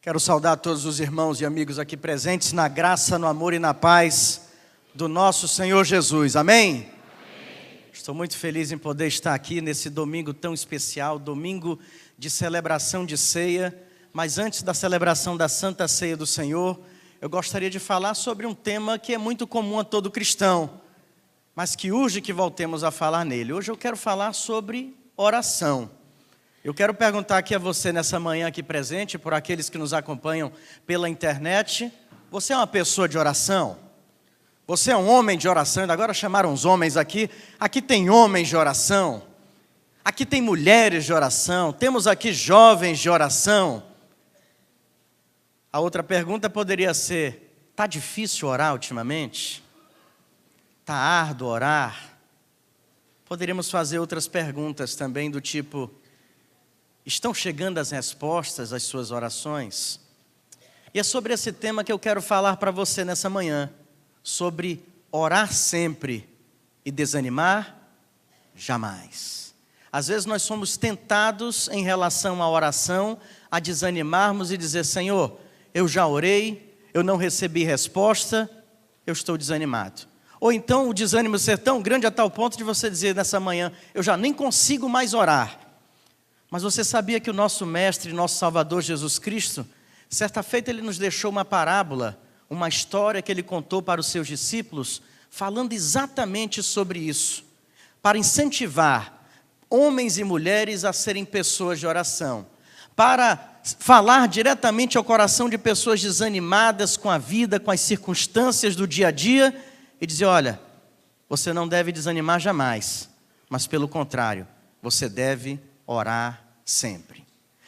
Quero saudar todos os irmãos e amigos aqui presentes na graça, no amor e na paz do nosso Senhor Jesus. Amém? Estou muito feliz em poder estar aqui nesse domingo tão especial, domingo de celebração de ceia. Mas antes da celebração da Santa Ceia do Senhor, eu gostaria de falar sobre um tema que é muito comum a todo cristão, mas que urge que voltemos a falar nele. Hoje eu quero falar sobre oração. Eu quero perguntar aqui a você nessa manhã aqui presente, por aqueles que nos acompanham pela internet, você é uma pessoa de oração? Você é um homem de oração? Agora chamaram os homens aqui. Aqui tem homens de oração. Aqui tem mulheres de oração. Temos aqui jovens de oração. A outra pergunta poderia ser: está difícil orar ultimamente? Está árduo orar? Poderíamos fazer outras perguntas também do tipo: estão chegando as respostas às suas orações? E é sobre esse tema que eu quero falar para você nessa manhã. Sobre orar sempre e desanimar jamais. Às vezes nós somos tentados em relação à oração a desanimarmos e dizer: Senhor, eu já orei, eu não recebi resposta, eu estou desanimado. Ou então o desânimo ser tão grande a tal ponto de você dizer nessa manhã: eu já nem consigo mais orar. Mas você sabia que o nosso Mestre, nosso Salvador Jesus Cristo, certa feita ele nos deixou uma parábola, uma história que ele contou para os seus discípulos, falando exatamente sobre isso, para incentivar homens e mulheres a serem pessoas de oração, para falar diretamente ao coração de pessoas desanimadas com a vida, com as circunstâncias do dia a dia, e dizer: olha, você não deve desanimar jamais, mas pelo contrário, você deve orar sempre.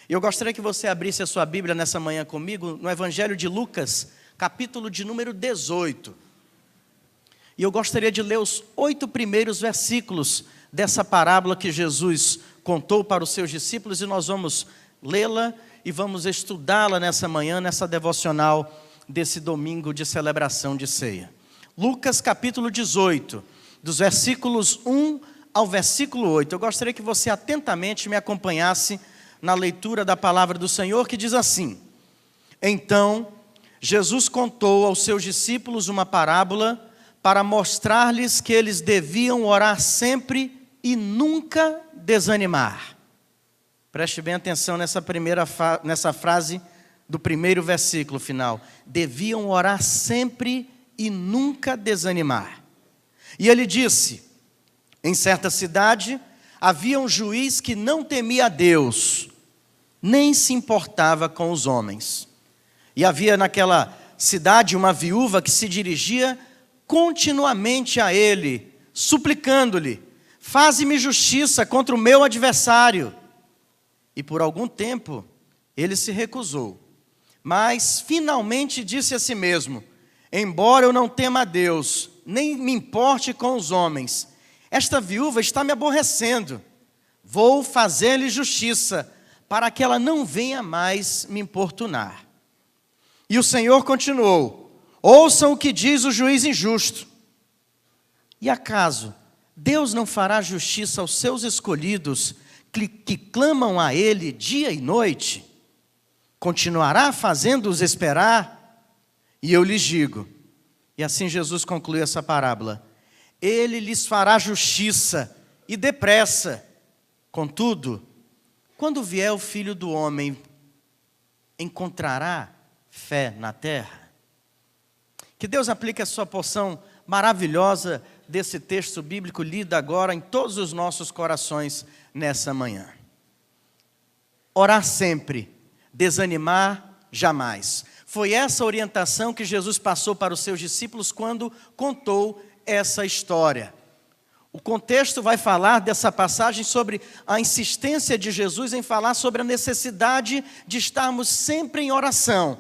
E eu gostaria que você abrisse a sua Bíblia nessa manhã comigo, no Evangelho de Lucas, capítulo de número 18. E eu gostaria de ler os 8 primeiros versículos dessa parábola que Jesus contou para os seus discípulos, e nós vamos lê-la e vamos estudá-la nessa manhã, nessa devocional desse domingo de celebração de ceia. Lucas capítulo 18, dos versículos 1 ao versículo 8. Eu gostaria que você atentamente me acompanhasse na leitura da palavra do Senhor, que diz assim: Então Jesus contou aos seus discípulos uma parábola para mostrar-lhes que eles deviam orar sempre e nunca desanimar. Preste bem atenção nessa frase do primeiro versículo final. Deviam orar sempre e nunca desanimar. E ele disse: em certa cidade havia um juiz que não temia a Deus, nem se importava com os homens. E havia naquela cidade uma viúva que se dirigia continuamente a ele, suplicando-lhe: faze-me justiça contra o meu adversário. E por algum tempo ele se recusou, mas finalmente disse a si mesmo: embora eu não tema a Deus, nem me importe com os homens, esta viúva está me aborrecendo. Vou fazer-lhe justiça, para que ela não venha mais me importunar. E o Senhor continuou: ouçam o que diz o juiz injusto. E acaso Deus não fará justiça aos seus escolhidos, que clamam a Ele dia e noite? Continuará fazendo-os esperar? E eu lhes digo, e assim Jesus conclui essa parábola: Ele lhes fará justiça, e depressa. Contudo, quando vier o Filho do Homem, encontrará fé na terra? Que Deus aplique a sua porção maravilhosa desse texto bíblico lido agora em todos os nossos corações nessa manhã. Orar sempre, desanimar jamais. Foi essa orientação que Jesus passou para os seus discípulos quando contou essa história. O contexto vai falar dessa passagem sobre a insistência de Jesus em falar sobre a necessidade de estarmos sempre em oração.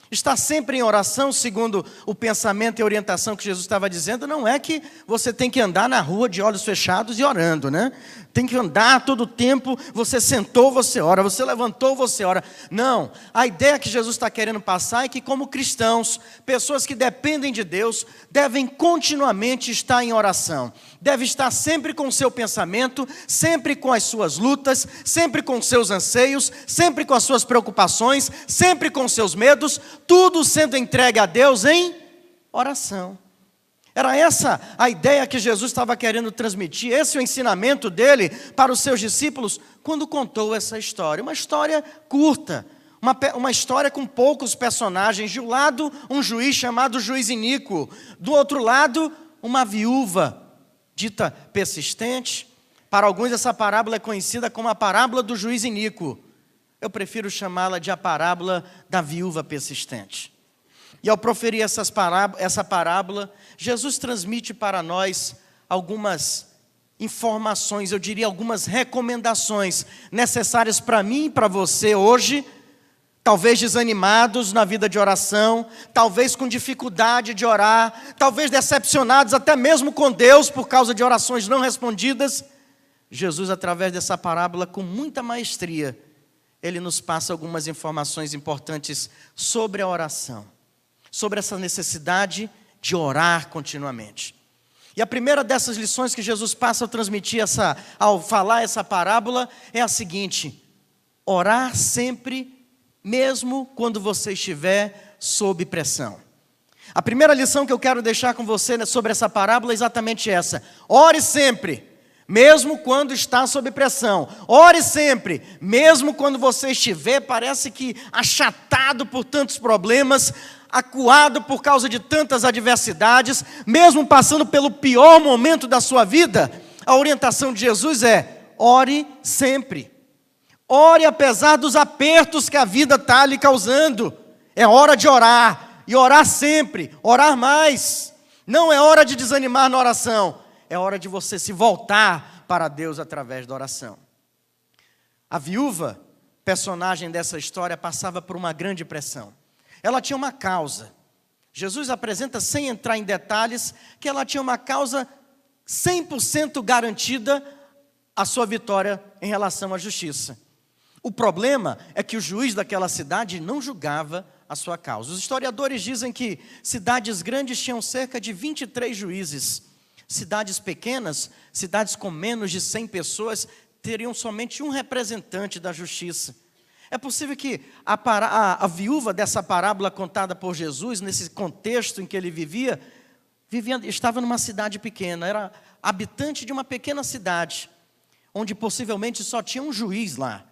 Estar sempre em oração, segundo o pensamento e a orientação que Jesus estava dizendo, não é que você tem que andar na rua de olhos fechados e orando, né? tem que andar todo o tempo, você sentou, você ora, você levantou, você ora. Não, a ideia que Jesus está querendo passar é que como cristãos, pessoas que dependem de Deus, devem continuamente estar em oração. Deve estar sempre com o seu pensamento, sempre com as suas lutas, sempre com os seus anseios, sempre com as suas preocupações, sempre com os seus medos, tudo sendo entregue a Deus em oração. Era essa a ideia que Jesus estava querendo transmitir, esse é o ensinamento dele para os seus discípulos quando contou essa história. Uma história curta, uma história com poucos personagens. De um lado, um juiz chamado juiz iníquo. Do outro lado, uma viúva, dita persistente. Para alguns, essa parábola é conhecida como a parábola do juiz iníquo. Eu prefiro chamá-la de a parábola da viúva persistente. E ao proferir essa parábola, Jesus transmite para nós algumas informações, eu diria algumas recomendações necessárias para mim e para você hoje, talvez desanimados na vida de oração, talvez com dificuldade de orar, talvez decepcionados até mesmo com Deus por causa de orações não respondidas. Jesus, através dessa parábola, com muita maestria, ele nos passa algumas informações importantes sobre a oração, sobre essa necessidade de orar continuamente. E a primeira dessas lições que Jesus passa ao transmitir ao falar essa parábola é a seguinte: orar sempre, mesmo quando você estiver sob pressão. A primeira lição que eu quero deixar com você sobre essa parábola é exatamente essa: ore sempre, mesmo quando está sob pressão. Ore sempre, mesmo quando você estiver, parece que achatado por tantos problemas, acuado por causa de tantas adversidades, mesmo passando pelo pior momento da sua vida. A orientação de Jesus é: ore sempre. Ore apesar dos apertos que a vida está lhe causando. É hora de orar, e orar sempre, orar mais. Não é hora de desanimar na oração, é hora de você se voltar para Deus através da oração. A viúva, personagem dessa história, passava por uma grande pressão. Ela tinha uma causa. Jesus apresenta, sem entrar em detalhes, que ela tinha uma causa 100% garantida a sua vitória em relação à justiça. O problema é que o juiz daquela cidade não julgava a sua causa. Os historiadores dizem que cidades grandes tinham cerca de 23 juízes. Cidades pequenas, cidades com menos de 100 pessoas, teriam somente um representante da justiça. É possível que a viúva dessa parábola contada por Jesus, nesse contexto em que ele estava numa cidade pequena, era habitante de uma pequena cidade, onde possivelmente só tinha um juiz lá.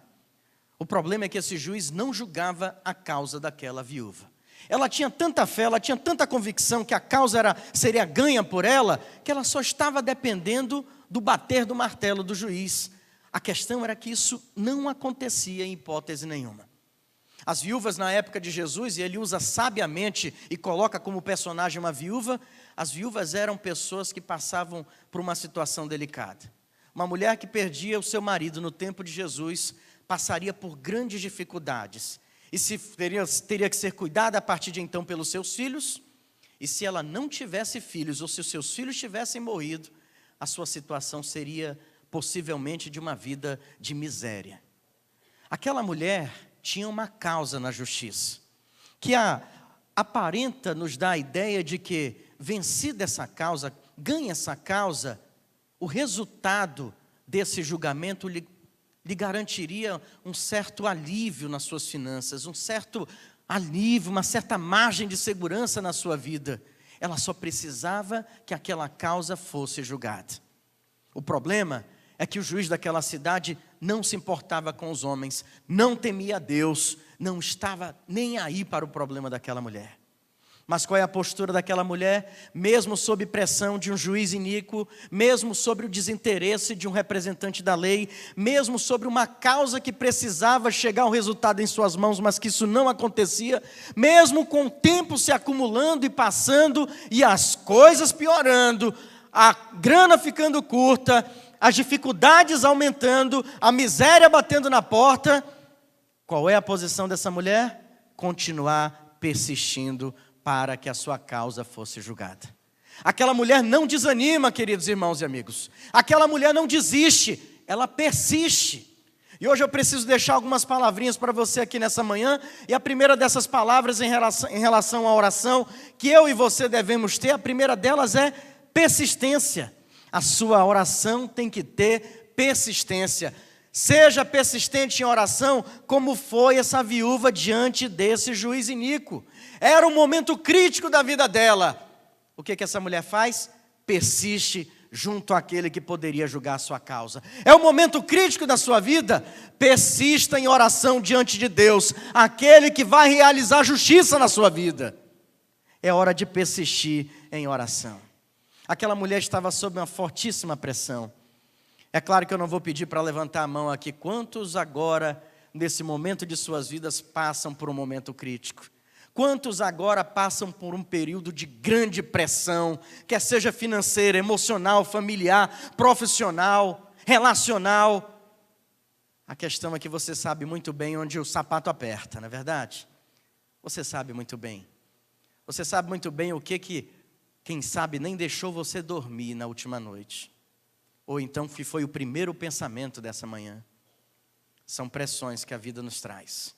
O problema é que esse juiz não julgava a causa daquela viúva. Ela tinha tanta fé, ela tinha tanta convicção que a causa seria ganha por ela, que ela só estava dependendo do bater do martelo do juiz. A questão era que isso não acontecia em hipótese nenhuma. As viúvas na época de Jesus, e ele usa sabiamente e coloca como personagem uma viúva, as viúvas eram pessoas que passavam por uma situação delicada. Uma mulher que perdia o seu marido no tempo de Jesus passaria por grandes dificuldades. E teria que ser cuidada a partir de então pelos seus filhos. E se ela não tivesse filhos, ou se os seus filhos tivessem morrido, a sua situação seria possivelmente de uma vida de miséria. Aquela mulher tinha uma causa na justiça, que aparenta nos dar a ideia de que, vencida essa causa, ganha essa causa, o resultado desse julgamento lhe garantiria um certo alívio nas suas finanças, um certo alívio, uma certa margem de segurança na sua vida. Ela só precisava que aquela causa fosse julgada. O problema é que o juiz daquela cidade não se importava com os homens, não temia a Deus, não estava nem aí para o problema daquela mulher. Mas qual é a postura daquela mulher? Mesmo sob pressão de um juiz iníquo, mesmo sobre o desinteresse de um representante da lei, mesmo sobre uma causa que precisava chegar ao resultado em suas mãos, mas que isso não acontecia, mesmo com o tempo se acumulando e passando, e as coisas piorando, a grana ficando curta, as dificuldades aumentando, a miséria batendo na porta, qual é a posição dessa mulher? Continuar persistindo para que a sua causa fosse julgada. Aquela mulher não desanima, queridos irmãos e amigos. Aquela mulher não desiste. ela persiste. E hoje eu preciso deixar algumas palavrinhas para você aqui nessa manhã, e a primeira dessas palavras em relação à oração, que eu e você devemos ter, a primeira delas é persistência. A sua oração tem que ter persistência. Seja persistente em oração, como foi essa viúva diante desse juiz iníquo. Era um momento crítico da vida dela. O que essa mulher faz? Persiste junto àquele que poderia julgar a sua causa. É um momento crítico da sua vida? Persista em oração diante de Deus, aquele que vai realizar justiça na sua vida. É hora de persistir em oração. Aquela mulher estava sob uma fortíssima pressão. É claro que eu não vou pedir para levantar a mão aqui. Quantos agora, nesse momento de suas vidas, passam por um momento crítico? Quantos agora passam por um período de grande pressão, quer seja financeira, emocional, familiar, profissional, relacional? A questão é que você sabe muito bem onde o sapato aperta, não é verdade? Você sabe muito bem. Você sabe muito bem o que quem sabe, nem deixou você dormir na última noite. Ou então que foi o primeiro pensamento dessa manhã. São pressões que a vida nos traz.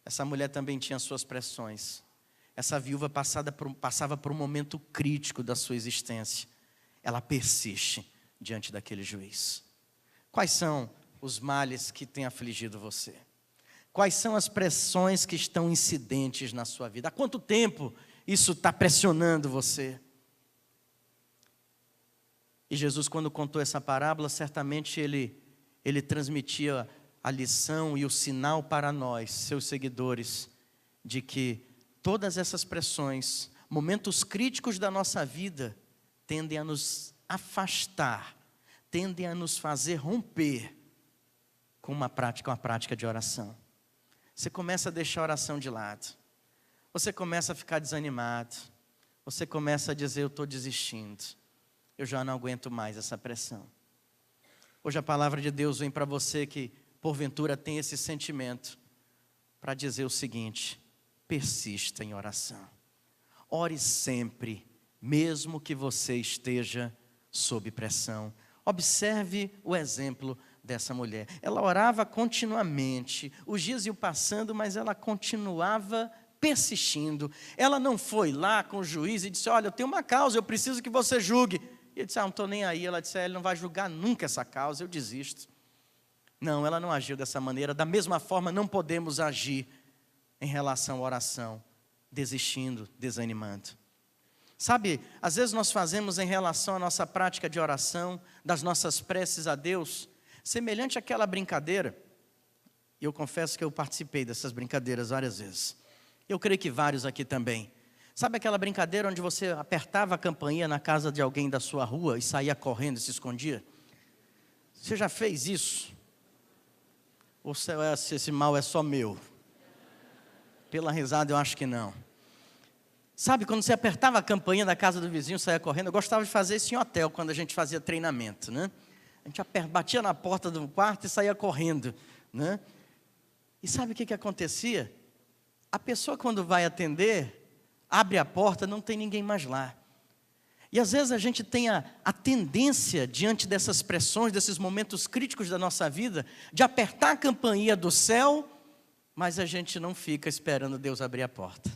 Essa mulher também tinha suas pressões. Essa viúva passava por um momento crítico da sua existência. Ela persiste diante daquele juiz. Quais são os males que têm afligido você? Quais são as pressões que estão incidentes na sua vida? Há quanto tempo isso está pressionando você? E Jesus, quando contou essa parábola, certamente ele transmitia a lição e o sinal para nós, seus seguidores, de que todas essas pressões, momentos críticos da nossa vida, tendem a nos afastar, tendem a nos fazer romper com uma prática de oração. Você começa a deixar a oração de lado, você começa a ficar desanimado, você começa a dizer: eu estou desistindo, eu já não aguento mais essa pressão. Hoje a palavra de Deus vem para você que porventura tem esse sentimento, para dizer o seguinte: persista em oração. Ore sempre, mesmo que você esteja sob pressão. Observe o exemplo dessa mulher. Ela orava continuamente, os dias iam passando, mas ela continuava persistindo. Ela não foi lá com o juiz e disse: olha, eu tenho uma causa, eu preciso que você julgue. E ele disse: não estou nem aí. Ela disse: ele não vai julgar nunca essa causa, eu desisto. Não, ela não agiu dessa maneira. Da mesma forma, não podemos agir em relação à oração, desistindo, desanimando. Sabe, às vezes nós fazemos em relação à nossa prática de oração, das nossas preces a Deus, semelhante àquela brincadeira. E eu confesso que eu participei dessas brincadeiras várias vezes. Eu creio que vários aqui também. Sabe aquela brincadeira onde você apertava a campainha na casa de alguém da sua rua e saía correndo e se escondia? Você já fez isso? Ou se esse mal é só meu? Pela risada eu acho que não. Sabe, quando você apertava a campainha da casa do vizinho, saía correndo? Eu gostava de fazer isso em hotel, quando a gente fazia treinamento, né? A gente batia na porta do quarto e saía correndo, né? E sabe o que acontecia? A pessoa, quando vai atender, abre a porta, não tem ninguém mais lá. E às vezes a gente tem a tendência, diante dessas pressões, desses momentos críticos da nossa vida, de apertar a campainha do céu, mas a gente não fica esperando Deus abrir a porta.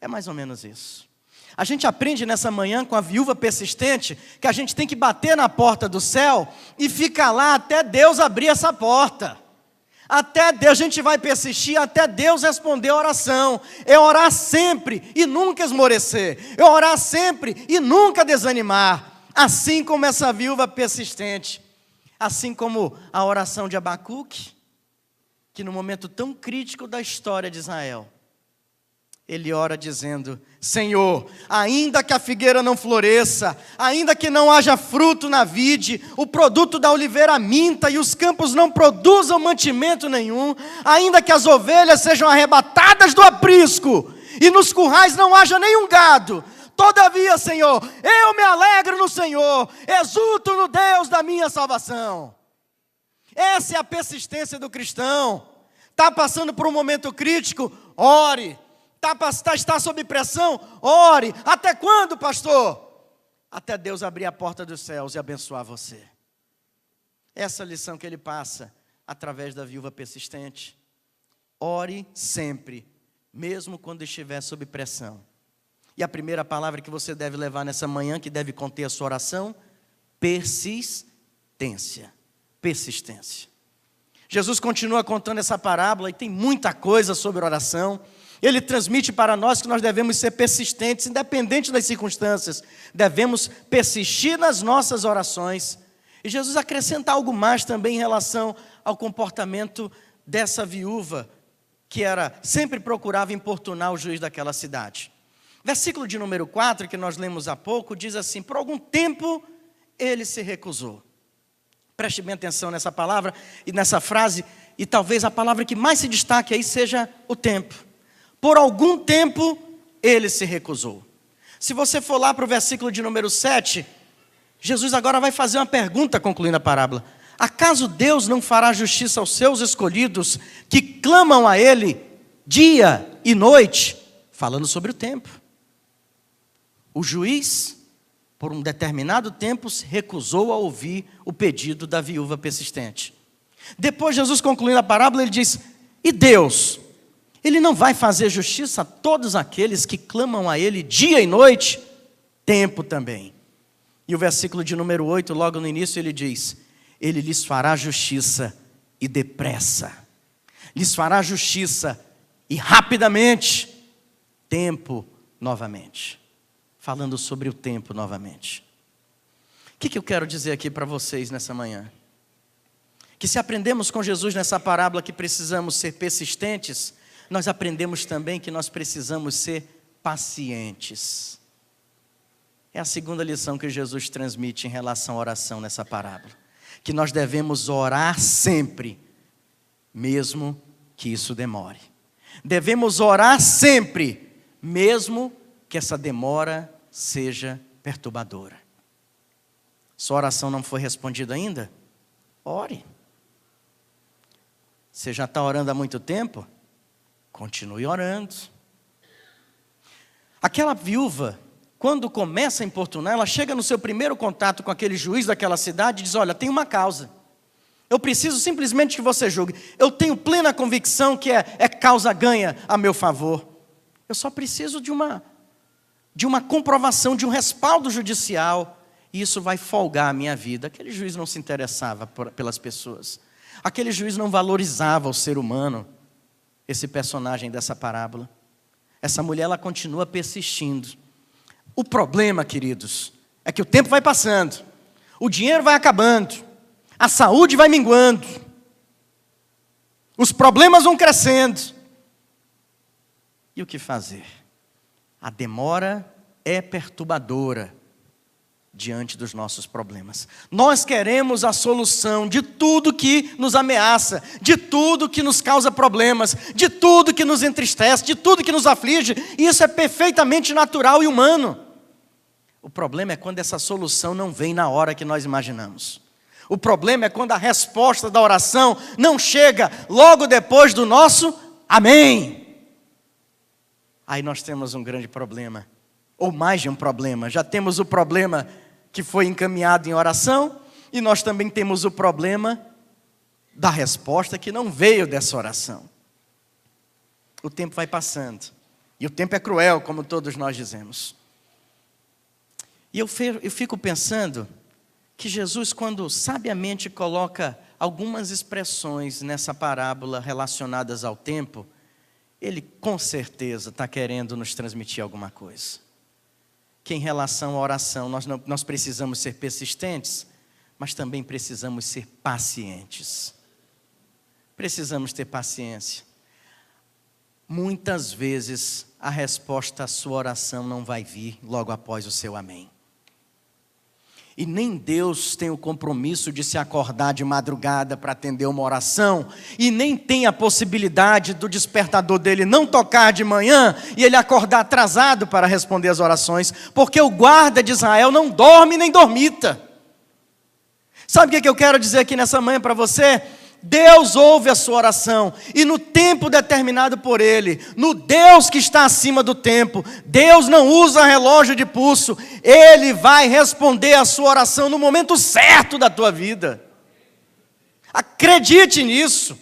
É mais ou menos isso. A gente aprende nessa manhã com a viúva persistente que a gente tem que bater na porta do céu e ficar lá até Deus abrir essa porta. Até Deus, a gente vai persistir até Deus responder a oração. É orar sempre e nunca esmorecer. É orar sempre e nunca desanimar. Assim como essa viúva persistente. Assim como a oração de Abacuque, que no momento tão crítico da história de Israel, ele ora dizendo: Senhor, ainda que a figueira não floresça, ainda que não haja fruto na vide, o produto da oliveira minta e os campos não produzam mantimento nenhum, ainda que as ovelhas sejam arrebatadas do aprisco e nos currais não haja nenhum gado, todavia, Senhor, eu me alegro no Senhor, exulto no Deus da minha salvação. Essa é a persistência do cristão. Está passando por um momento crítico? Ore. Está sob pressão? Ore. Até quando, pastor? Até Deus abrir a porta dos céus e abençoar você. Essa lição que ele passa através da viúva persistente. Ore sempre, mesmo quando estiver sob pressão. E a primeira palavra que você deve levar nessa manhã, que deve conter a sua oração, persistência. Persistência. Jesus continua contando essa parábola e tem muita coisa sobre oração. Ele transmite para nós que nós devemos ser persistentes, independente das circunstâncias. Devemos persistir nas nossas orações. E Jesus acrescenta algo mais também em relação ao comportamento dessa viúva, que sempre procurava importunar o juiz daquela cidade. Versículo de número 4, que nós lemos há pouco, diz assim: por algum tempo ele se recusou. Preste bem atenção nessa palavra e nessa frase, e talvez a palavra que mais se destaque aí seja o tempo. Por algum tempo ele se recusou. Se você for lá para o versículo de número 7, Jesus agora vai fazer uma pergunta concluindo a parábola. Acaso Deus não fará justiça aos seus escolhidos que clamam a Ele dia e noite? Falando sobre o tempo. O juiz, por um determinado tempo, se recusou a ouvir o pedido da viúva persistente. Depois Jesus, concluindo a parábola, ele diz: e Deus, Ele não vai fazer justiça a todos aqueles que clamam a Ele dia e noite? Tempo também. E o versículo de número 8, logo no início, ele diz: Ele lhes fará justiça e depressa. Lhes fará justiça e rapidamente. Tempo novamente. Falando sobre o tempo novamente. O que eu quero dizer aqui para vocês nessa manhã? Que se aprendemos com Jesus nessa parábola que precisamos ser persistentes, nós aprendemos também que nós precisamos ser pacientes. É a segunda lição que Jesus transmite em relação à oração nessa parábola. Que nós devemos orar sempre, mesmo que isso demore. Devemos orar sempre, mesmo que essa demora seja perturbadora. Sua oração não foi respondida ainda? Ore. Você já está orando há muito tempo? Continue orando. Aquela viúva, quando começa a importunar, ela chega no seu primeiro contato com aquele juiz daquela cidade e diz: olha, tem uma causa. Eu preciso simplesmente que você julgue. Eu tenho plena convicção que é causa ganha a meu favor. Eu só preciso de uma comprovação, de um respaldo judicial. E isso vai folgar a minha vida. Aquele juiz não se interessava pelas pessoas. Aquele juiz não valorizava o ser humano. Esse personagem dessa parábola. Essa mulher, ela continua persistindo. O problema, queridos, é que o tempo vai passando, o dinheiro vai acabando, a saúde vai minguando, os problemas vão crescendo. E o que fazer? A demora é perturbadora diante dos nossos problemas. Nós queremos a solução de tudo que nos ameaça, de tudo que nos causa problemas, de tudo que nos entristece, de tudo que nos aflige. E isso é perfeitamente natural e humano. O problema é quando essa solução não vem na hora que nós imaginamos. O problema é quando a resposta da oração não chega logo depois do nosso amém. Aí nós temos um grande problema, ou mais de um problema. Já temos o problema que foi encaminhado em oração, e nós também temos o problema da resposta que não veio dessa oração. O tempo vai passando, e o tempo é cruel, como todos nós dizemos. E eu fico pensando que Jesus, quando sabiamente coloca algumas expressões nessa parábola relacionadas ao tempo, Ele com certeza está querendo nos transmitir alguma coisa. Que em relação à oração, nós precisamos ser persistentes, mas também precisamos ser pacientes. Precisamos ter paciência. Muitas vezes a resposta à sua oração não vai vir logo após o seu amém. E nem Deus tem o compromisso de se acordar de madrugada para atender uma oração, e nem tem a possibilidade do despertador dele não tocar de manhã e ele acordar atrasado para responder as orações, porque o guarda de Israel não dorme nem dormita. Sabe o que eu quero dizer aqui nessa manhã para você? Deus ouve a sua oração, e no tempo determinado por Ele, no Deus que está acima do tempo, Deus não usa relógio de pulso, Ele vai responder a sua oração no momento certo da tua vida. Acredite nisso.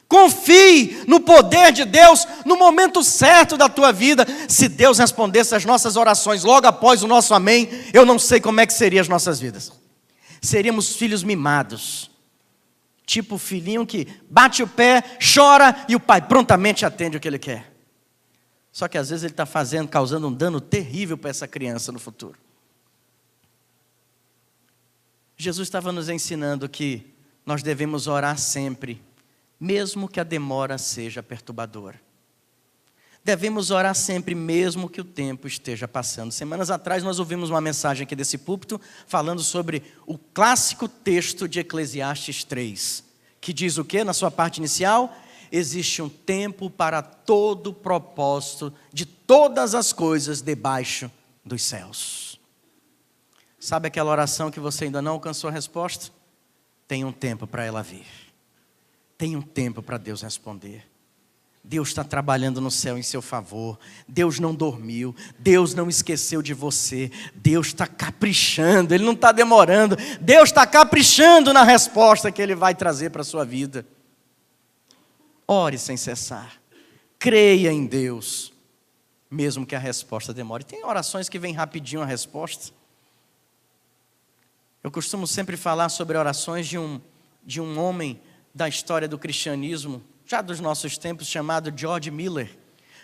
Confie no poder de Deus no momento certo da tua vida. Se Deus respondesse as nossas orações logo após o nosso amém, eu não sei como é que seriam as nossas vidas. Seríamos filhos mimados. Tipo o filhinho que bate o pé, chora e o pai prontamente atende o que ele quer. Só que às vezes ele está causando um dano terrível para essa criança no futuro. Jesus estava nos ensinando que nós devemos orar sempre, mesmo que a demora seja perturbadora. Devemos orar sempre, mesmo que o tempo esteja passando. Semanas atrás nós ouvimos uma mensagem aqui desse púlpito, falando sobre o clássico texto de Eclesiastes 3, que diz o quê na sua parte inicial? Existe um tempo para todo o propósito de todas as coisas debaixo dos céus. Sabe aquela oração que você ainda não alcançou a resposta? Tem um tempo para ela vir. Tem um tempo para Deus responder. Deus está trabalhando no céu em seu favor. Deus não dormiu. Deus não esqueceu de você. Deus está caprichando. Ele não está demorando. Deus está caprichando na resposta que Ele vai trazer para a sua vida. Ore sem cessar. Creia em Deus, mesmo que a resposta demore. Tem orações que vêm rapidinho a resposta. Eu costumo sempre falar sobre orações de um homem da história do cristianismo, já dos nossos tempos, chamado George Miller.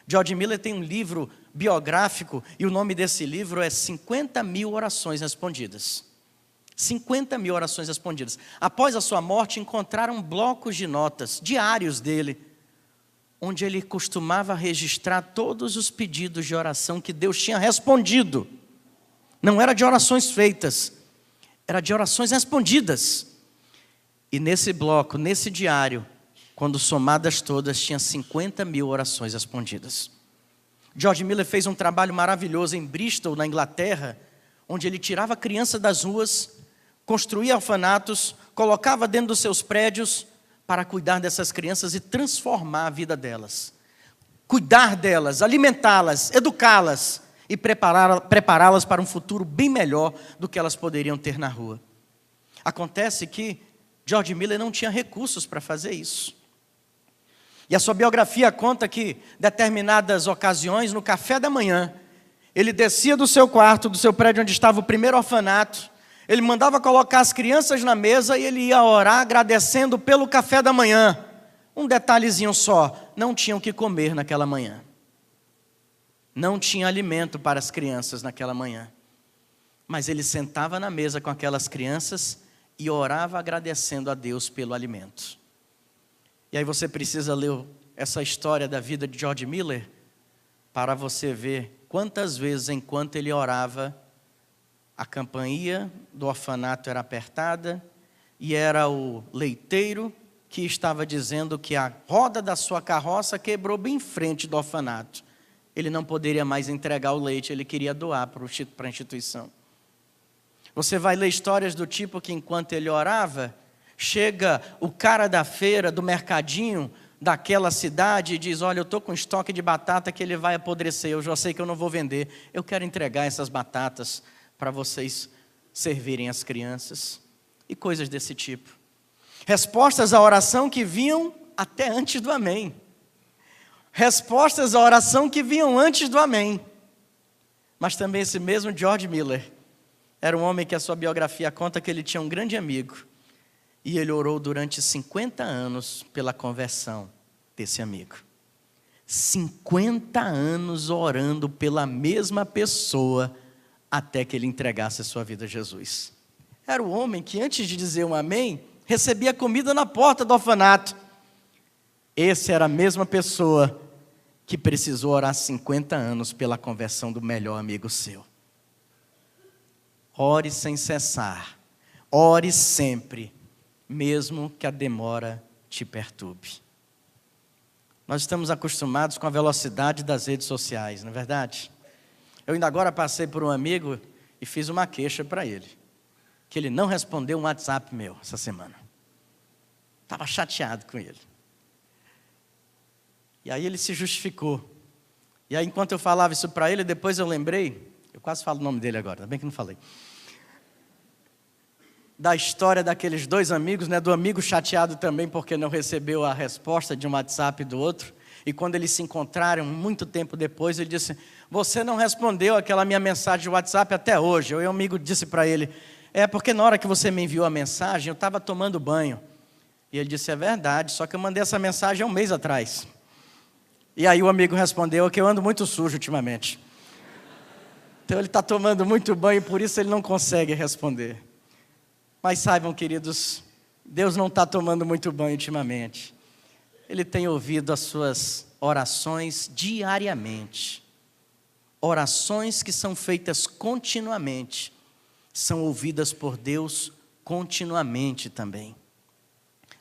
George Miller tem um livro biográfico, e o nome desse livro é 50.000 orações respondidas. 50.000 orações respondidas. Após a sua morte, encontraram blocos de notas, diários dele, onde ele costumava registrar todos os pedidos de oração que Deus tinha respondido. Não era de orações feitas, era de orações respondidas. E nesse bloco, nesse diário, quando somadas todas, tinha 50.000 orações respondidas. George Miller fez um trabalho maravilhoso em Bristol, na Inglaterra, onde ele tirava crianças das ruas, construía orfanatos, colocava dentro dos seus prédios para cuidar dessas crianças e transformar a vida delas. Cuidar delas, alimentá-las, educá-las e prepará-las para um futuro bem melhor do que elas poderiam ter na rua. Acontece que George Miller não tinha recursos para fazer isso. E a sua biografia conta que, determinadas ocasiões, no café da manhã, ele descia do seu quarto, do seu prédio onde estava o primeiro orfanato, ele mandava colocar as crianças na mesa e ele ia orar agradecendo pelo café da manhã. Um detalhezinho só, não tinham o que comer naquela manhã. Não tinha alimento para as crianças naquela manhã. Mas ele sentava na mesa com aquelas crianças e orava agradecendo a Deus pelo alimento. E aí você precisa ler essa história da vida de George Miller para você ver quantas vezes, enquanto ele orava, a campainha do orfanato era apertada e era o leiteiro que estava dizendo que a roda da sua carroça quebrou bem em frente do orfanato. Ele não poderia mais entregar o leite, ele queria doar para a instituição. Você vai ler histórias do tipo que, enquanto ele orava, chega o cara da feira, do mercadinho daquela cidade e diz: olha, eu estou com estoque de batata que ele vai apodrecer, eu já sei que eu não vou vender, eu quero entregar essas batatas para vocês servirem as crianças, e coisas desse tipo. Respostas à oração que vinham até antes do amém. Respostas à oração que vinham antes do amém. Mas também esse mesmo George Miller era um homem que a sua biografia conta que ele tinha um grande amigo, e ele orou durante 50 anos pela conversão desse amigo. 50 anos orando pela mesma pessoa, até que ele entregasse a sua vida a Jesus. Era o homem que, antes de dizer um amém, recebia comida na porta do orfanato. Esse era a mesma pessoa que precisou orar 50 anos pela conversão do melhor amigo seu. Ore sem cessar. Ore sempre, mesmo que a demora te perturbe. Nós estamos acostumados com a velocidade das redes sociais, não é verdade? Eu ainda agora passei por um amigo e fiz uma queixa para ele, que ele não respondeu um WhatsApp meu essa semana. Estava chateado com ele. E aí ele se justificou. E aí, enquanto eu falava isso para ele, depois eu lembrei, eu quase falo o nome dele agora, ainda bem que não falei. da história daqueles dois amigos, né? Do amigo chateado também porque não recebeu a resposta de um WhatsApp do outro. E quando eles se encontraram, muito tempo depois, ele disse: você não respondeu aquela minha mensagem de WhatsApp até hoje. O amigo disse para ele: é porque na hora que você me enviou a mensagem, eu estava tomando banho. E ele disse: é verdade, só que eu mandei essa mensagem há um mês atrás. E aí o amigo respondeu: é que eu ando muito sujo ultimamente. Então ele está tomando muito banho, por isso ele não consegue responder. Mas saibam, queridos, Deus não está tomando muito banho ultimamente. Ele tem ouvido as suas orações diariamente. Orações que são feitas continuamente, são ouvidas por Deus continuamente também.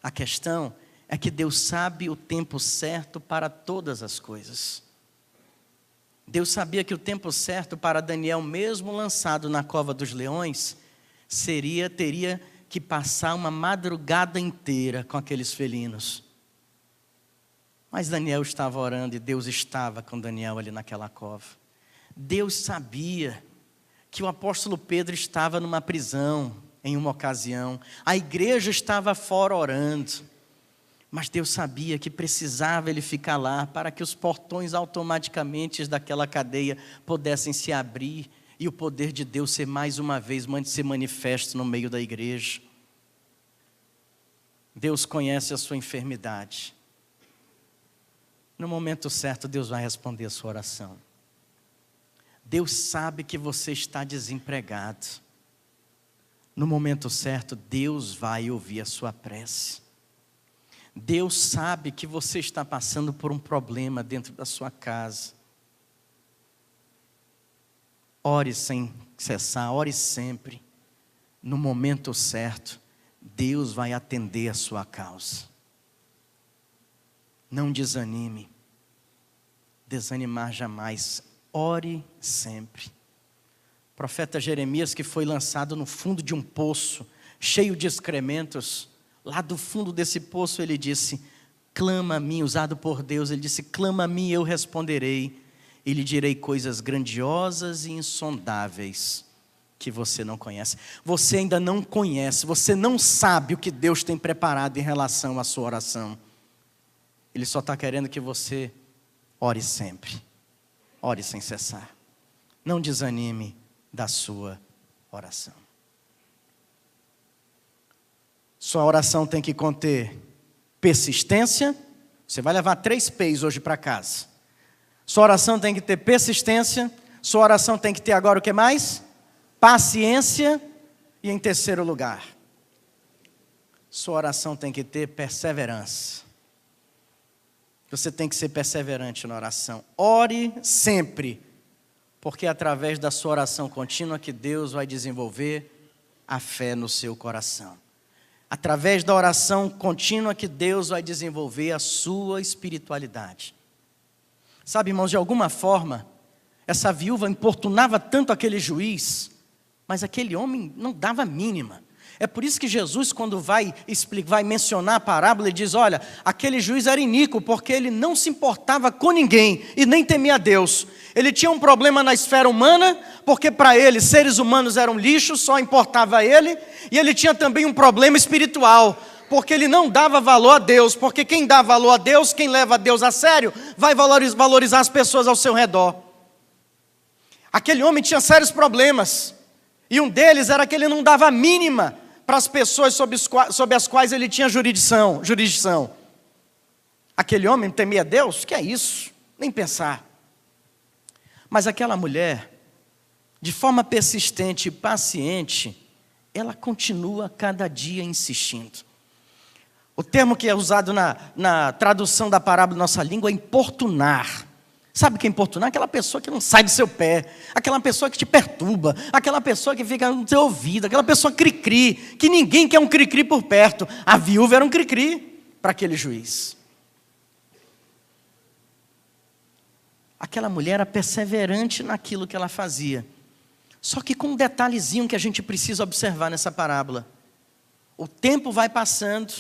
A questão é que Deus sabe o tempo certo para todas as coisas. Deus sabia que o tempo certo para Daniel, mesmo lançado na cova dos leões, teria que passar uma madrugada inteira com aqueles felinos. Mas Daniel estava orando e Deus estava com Daniel ali naquela cova. Deus sabia que o apóstolo Pedro estava numa prisão em uma ocasião. A igreja estava fora orando. Mas Deus sabia que precisava ele ficar lá para que os portões automaticamente daquela cadeia pudessem se abrir e o poder de Deus ser mais uma vez se manifesto no meio da igreja. Deus conhece a sua enfermidade. No momento certo, Deus vai responder a sua oração. Deus sabe que você está desempregado. No momento certo, Deus vai ouvir a sua prece. Deus sabe que você está passando por um problema dentro da sua casa. Ore sem cessar, ore sempre. No momento certo, Deus vai atender a sua causa. Não desanime. Desanimar jamais. Ore sempre. O profeta Jeremias, que foi lançado no fundo de um poço, cheio de excrementos, lá do fundo desse poço ele disse: clama a mim, usado por Deus, ele disse: clama a mim e eu responderei, e lhe direi coisas grandiosas e insondáveis, que você não conhece. Você ainda não conhece, você não sabe o que Deus tem preparado em relação à sua oração. Ele só está querendo que você ore sempre, ore sem cessar. Não desanime da sua oração. Sua oração tem que conter persistência. Você vai levar 3 P's hoje para casa. Sua oração tem que ter persistência. Sua oração tem que ter agora o que mais? Paciência. E em terceiro lugar, sua oração tem que ter perseverança. Você tem que ser perseverante na oração. Ore sempre, porque é através da sua oração contínua que Deus vai desenvolver a fé no seu coração. Através da oração contínua que Deus vai desenvolver a sua espiritualidade. Sabe, irmãos, de alguma forma, essa viúva importunava tanto aquele juiz, mas aquele homem não dava mínima. É por isso que Jesus, quando vai mencionar a parábola, ele diz: olha, aquele juiz era iníquo, porque ele não se importava com ninguém e nem temia a Deus. Ele tinha um problema na esfera humana, porque para ele seres humanos eram lixo, só importava a ele. E ele tinha também um problema espiritual, porque ele não dava valor a Deus. Porque quem dá valor a Deus, quem leva a Deus a sério, vai valorizar as pessoas ao seu redor. Aquele homem tinha sérios problemas, e um deles era que ele não dava a mínima para as pessoas sobre as quais ele tinha jurisdição. Aquele homem temia Deus? Que é isso? Nem pensar. Mas aquela mulher, de forma persistente e paciente, ela continua cada dia insistindo. O termo que é usado na tradução da parábola da nossa língua é importunar. Sabe o que é importunar? Aquela pessoa que não sai do seu pé, aquela pessoa que te perturba, aquela pessoa que fica no seu ouvido, aquela pessoa cri-cri, que ninguém quer um cri-cri por perto. A viúva era um cri-cri para aquele juiz. Aquela mulher era perseverante naquilo que ela fazia. Só que com um detalhezinho que a gente precisa observar nessa parábola. O tempo vai passando,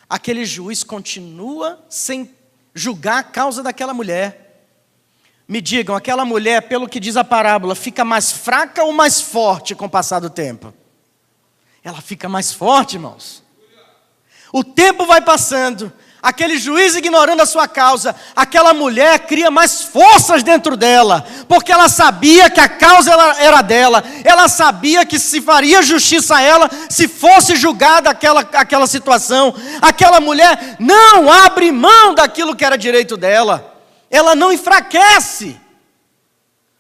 aquele juiz continua sem julgar a causa daquela mulher. Me digam, aquela mulher, pelo que diz a parábola, fica mais fraca ou mais forte com o passar do tempo? ela fica mais forte, irmãos. O tempo vai passando, aquele juiz ignorando a sua causa, aquela mulher cria mais forças dentro dela, porque ela sabia que a causa era dela, ela sabia que se faria justiça a ela se fosse julgada aquela situação. Aquela mulher não abre mão daquilo que era direito dela, ela não enfraquece.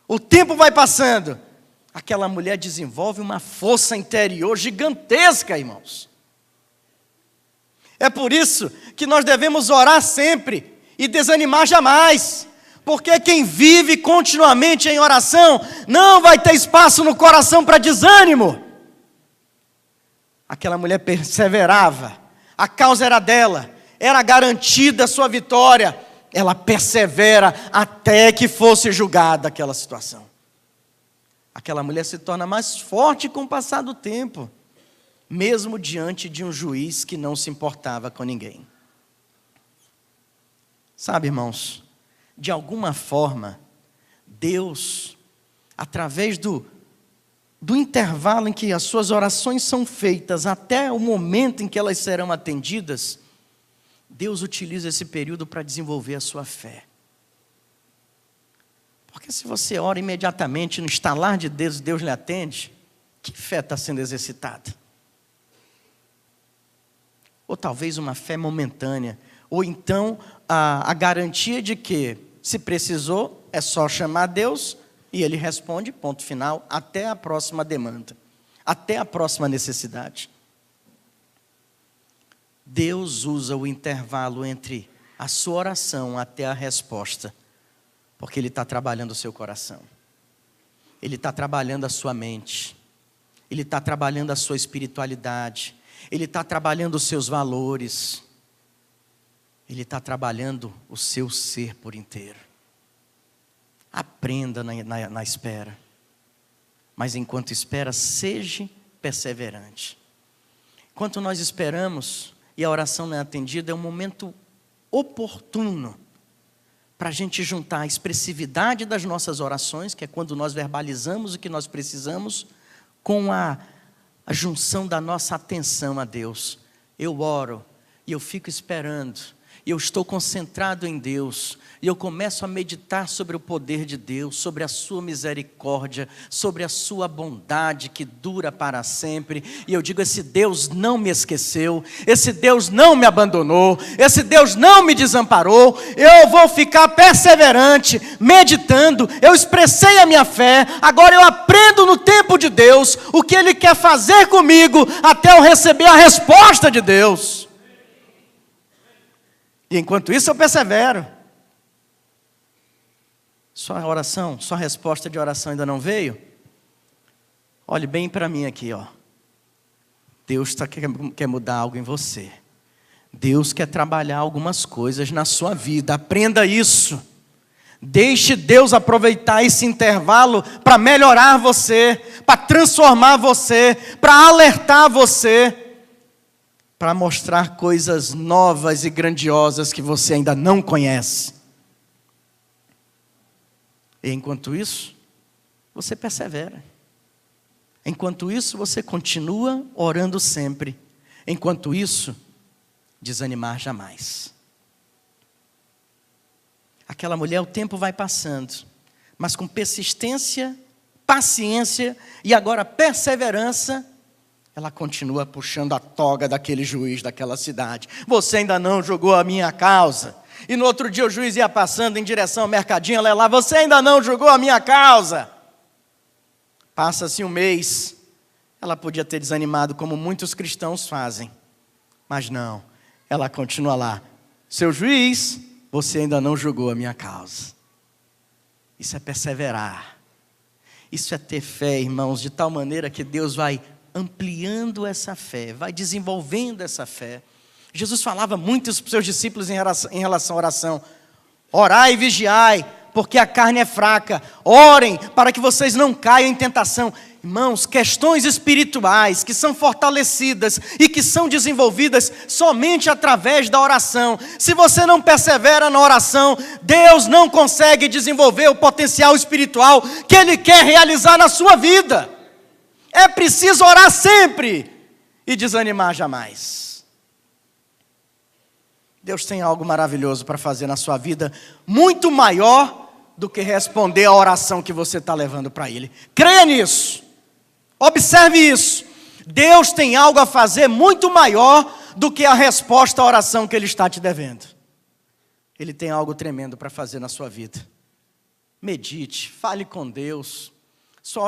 O tempo vai passando, aquela mulher desenvolve uma força interior gigantesca, irmãos. É por isso que nós devemos orar sempre e desanimar jamais, porque quem vive continuamente em oração não vai ter espaço no coração para desânimo. Aquela mulher perseverava, a causa era dela, era garantida a sua vitória, ela persevera até que fosse julgada aquela situação. Aquela mulher se torna mais forte com o passar do tempo, mesmo diante de um juiz que não se importava com ninguém. Sabe, irmãos, de alguma forma, Deus, através do intervalo em que as suas orações são feitas, até o momento em que elas serão atendidas, Deus utiliza esse período para desenvolver a sua fé. Porque se você ora imediatamente, no estalar de Deus, Deus lhe atende, que fé está sendo exercitada? Ou talvez uma fé momentânea, ou então a garantia de que, se precisou, é só chamar Deus, e Ele responde, ponto final, até a próxima demanda, até a próxima necessidade. Deus usa o intervalo entre a sua oração até a resposta, porque Ele está trabalhando o seu coração, Ele está trabalhando a sua mente, Ele está trabalhando a sua espiritualidade, Ele está trabalhando os seus valores, Ele está trabalhando o seu ser por inteiro. Aprenda na espera, mas enquanto espera, seja perseverante. Enquanto nós esperamos e a oração não é atendida, é um momento oportuno para a gente juntar a expressividade das nossas orações, que é quando nós verbalizamos o que nós precisamos, com a junção da nossa atenção a Deus. Eu oro e eu fico esperando, e eu estou concentrado em Deus, e eu começo a meditar sobre o poder de Deus, sobre a sua misericórdia, sobre a sua bondade que dura para sempre, e eu digo, esse Deus não me esqueceu, esse Deus não me abandonou, esse Deus não me desamparou, eu vou ficar perseverante, meditando, eu expressei a minha fé, agora eu aprendo no tempo de Deus, o que Ele quer fazer comigo, até eu receber a resposta de Deus. E enquanto isso eu persevero. Sua oração, sua resposta de oração ainda não veio? Olhe bem para mim aqui, ó. Deus quer mudar algo em você. Deus quer trabalhar algumas coisas na sua vida. Aprenda isso. Deixe Deus aproveitar esse intervalo para melhorar você, para transformar você, para alertar você, para mostrar coisas novas e grandiosas que você ainda não conhece. E enquanto isso, você persevera. Enquanto isso, você continua orando sempre. Enquanto isso, desanimar jamais. Aquela mulher, o tempo vai passando, mas com persistência, paciência e agora perseverança, ela continua puxando a toga daquele juiz daquela cidade. Você ainda não julgou a minha causa. E no outro dia o juiz ia passando em direção ao mercadinho, ela ia lá, você ainda não julgou a minha causa. Passa-se um mês, ela podia ter desanimado como muitos cristãos fazem. Mas não, ela continua lá. Seu juiz, você ainda não julgou a minha causa. Isso é perseverar. Isso é ter fé, irmãos, de tal maneira que Deus vai ampliando essa fé, vai desenvolvendo essa fé. Jesus falava muito para os seus discípulos em relação à oração. Orai e vigiai, porque a carne é fraca. Orem para que vocês não caiam em tentação. Irmãos, questões espirituais que são fortalecidas e que são desenvolvidas somente através da oração. Se você não persevera na oração, Deus não consegue desenvolver o potencial espiritual que Ele quer realizar na sua vida. É preciso orar sempre. e desanimar jamais. Deus tem algo maravilhoso para fazer na sua vida, muito maior do que responder a oração que você está levando para Ele. Creia nisso, observe isso. Deus tem algo a fazer muito maior do que a resposta à oração que Ele está te devendo. Ele tem algo tremendo para fazer na sua vida. Medite, fale com Deus. Sua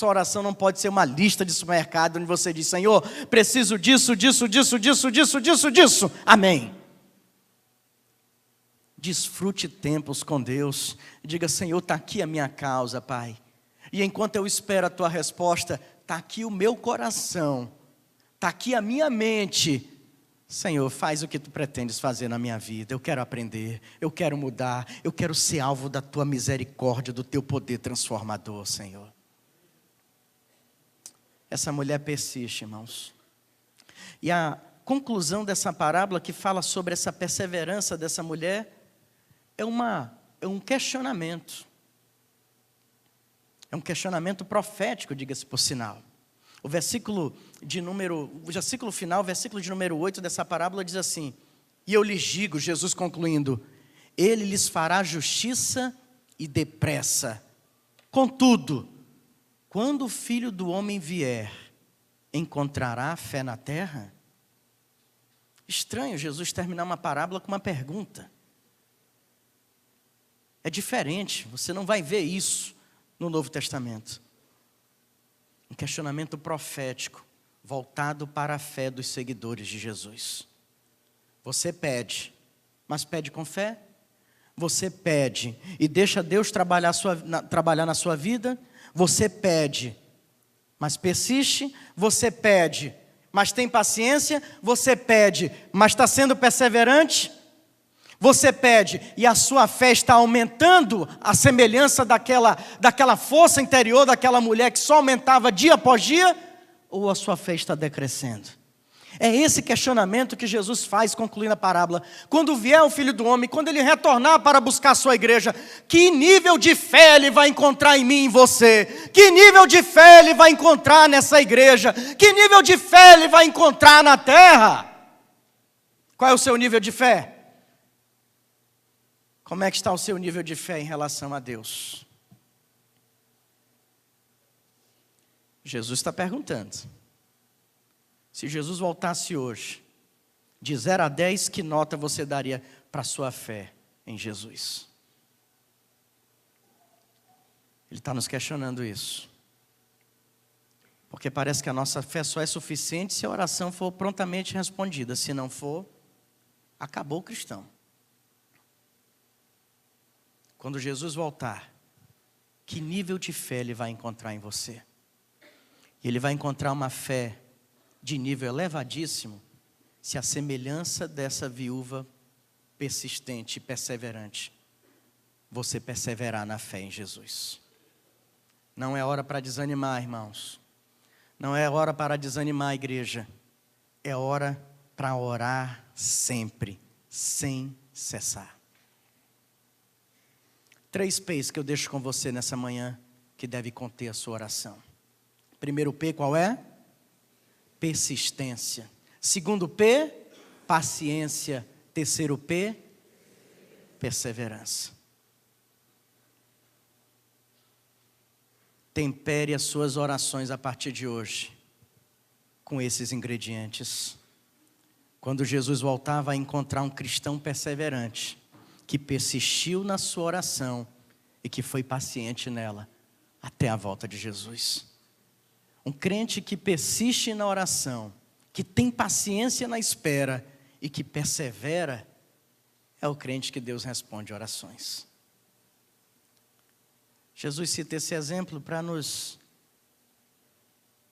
oração não pode ser uma lista de supermercado onde você diz: Senhor, preciso disso. Amém. Desfrute tempos com Deus. Diga: Senhor, está aqui a minha causa, Pai. E enquanto eu espero a tua resposta, está aqui o meu coração, está aqui a minha mente. Senhor, faz o que tu pretendes fazer na minha vida. Eu quero aprender, eu quero mudar, eu quero ser alvo da tua misericórdia, do teu poder transformador, Senhor. Essa mulher persiste, irmãos. E a conclusão dessa parábola, que fala sobre essa perseverança dessa mulher, é um questionamento. É um questionamento profético, diga-se por sinal. O versículo final, versículo de número 8 dessa parábola diz assim: e eu lhes digo, Jesus concluindo, Ele lhes fará justiça e depressa. Contudo, quando o Filho do Homem vier, encontrará fé na terra? Estranho Jesus terminar uma parábola com uma pergunta. É diferente, você não vai ver isso no Novo Testamento. Um questionamento profético, voltado para a fé dos seguidores de Jesus. Você pede, mas pede com fé? Você pede e deixa Deus trabalhar na sua vida? Você pede, mas persiste? Você pede, mas tem paciência? Você pede, mas está sendo perseverante? Você pede e a sua fé está aumentando, a semelhança daquela força interior daquela mulher que só aumentava dia após dia? Ou a sua fé está decrescendo? É esse questionamento que Jesus faz concluindo a parábola. Quando vier o Filho do Homem, quando Ele retornar para buscar a sua igreja, que nível de fé Ele vai encontrar em mim e em você? Que nível de fé Ele vai encontrar nessa igreja? Que nível de fé Ele vai encontrar na terra? Qual é o seu nível de fé? Como é que está o seu nível de fé em relação a Deus? Jesus está perguntando. Se Jesus voltasse hoje, de 0 a 10, que nota você daria para a sua fé em Jesus? Ele está nos questionando isso. Porque parece que a nossa fé só é suficiente se a oração for prontamente respondida. Se não for, acabou o cristão. Quando Jesus voltar, que nível de fé Ele vai encontrar em você? Ele vai encontrar uma fé de nível elevadíssimo, se a semelhança dessa viúva persistente e perseverante, você perseverar na fé em Jesus. Não é hora para desanimar, irmãos. Não é hora para desanimar, igreja. É hora para orar sempre, sem cessar. 3 P's que eu deixo com você nessa manhã, que deve conter a sua oração. Primeiro P, qual é? Persistência. Segundo P, paciência. Terceiro P, perseverança. Tempere as suas orações a partir de hoje com esses ingredientes. Quando Jesus voltar, vai encontrar um cristão perseverante, que persistiu na sua oração e que foi paciente nela até a volta de Jesus. Um crente que persiste na oração, que tem paciência na espera e que persevera, é o crente que Deus responde orações. Jesus cita esse exemplo para nos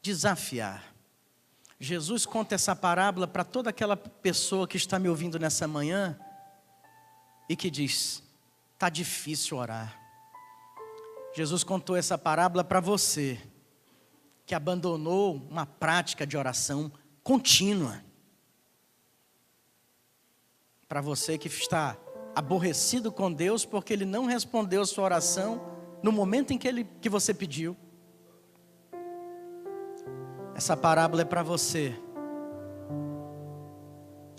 desafiar. Jesus conta essa parábola para toda aquela pessoa que está me ouvindo nessa manhã e que diz: está difícil orar. Jesus contou essa parábola para você, que abandonou uma prática de oração contínua. Para você que está aborrecido com Deus porque Ele não respondeu a sua oração no momento em que você pediu. Essa parábola é para você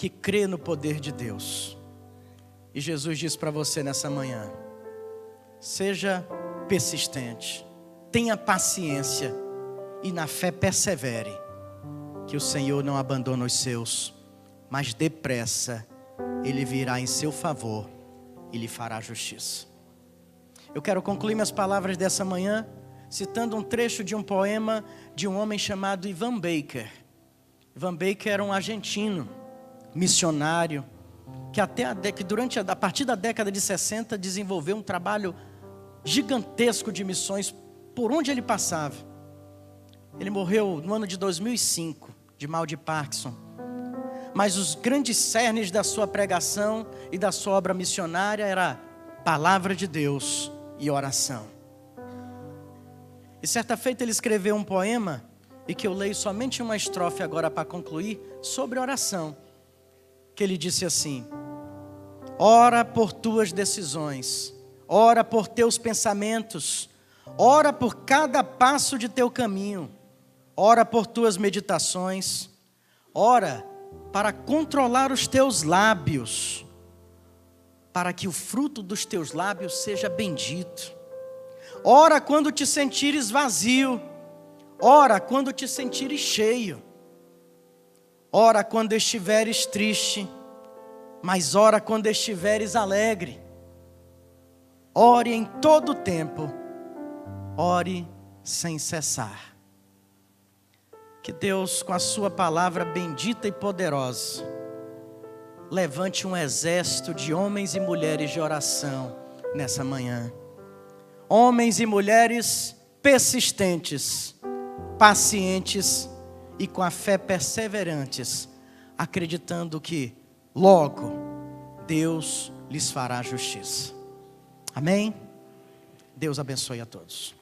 que crê no poder de Deus. E Jesus diz para você nessa manhã: seja persistente, tenha paciência e na fé persevere, que o Senhor não abandona os seus, mas depressa Ele virá em seu favor e lhe fará justiça. Eu quero concluir minhas palavras dessa manhã citando um trecho de um poema de um homem chamado Ivan Baker. Ivan Baker era um argentino, missionário, que a partir da década de 60 desenvolveu um trabalho gigantesco de missões por onde ele passava. Ele morreu no ano de 2005, de mal de Parkinson. Mas os grandes cernes da sua pregação e da sua obra missionária era palavra de Deus e oração. E certa feita ele escreveu um poema, e que eu leio somente uma estrofe agora para concluir, sobre oração. Que ele disse assim: ora por tuas decisões, ora por teus pensamentos, ora por cada passo de teu caminho, ora por tuas meditações, ora para controlar os teus lábios, para que o fruto dos teus lábios seja bendito. Ora quando te sentires vazio, ora quando te sentires cheio, ora quando estiveres triste, mas ora quando estiveres alegre. Ore em todo o tempo, ore sem cessar. Que Deus, com a sua palavra bendita e poderosa, levante um exército de homens e mulheres de oração nessa manhã. Homens e mulheres persistentes, pacientes e com a fé perseverantes, acreditando que logo Deus lhes fará justiça. Amém? Deus abençoe a todos.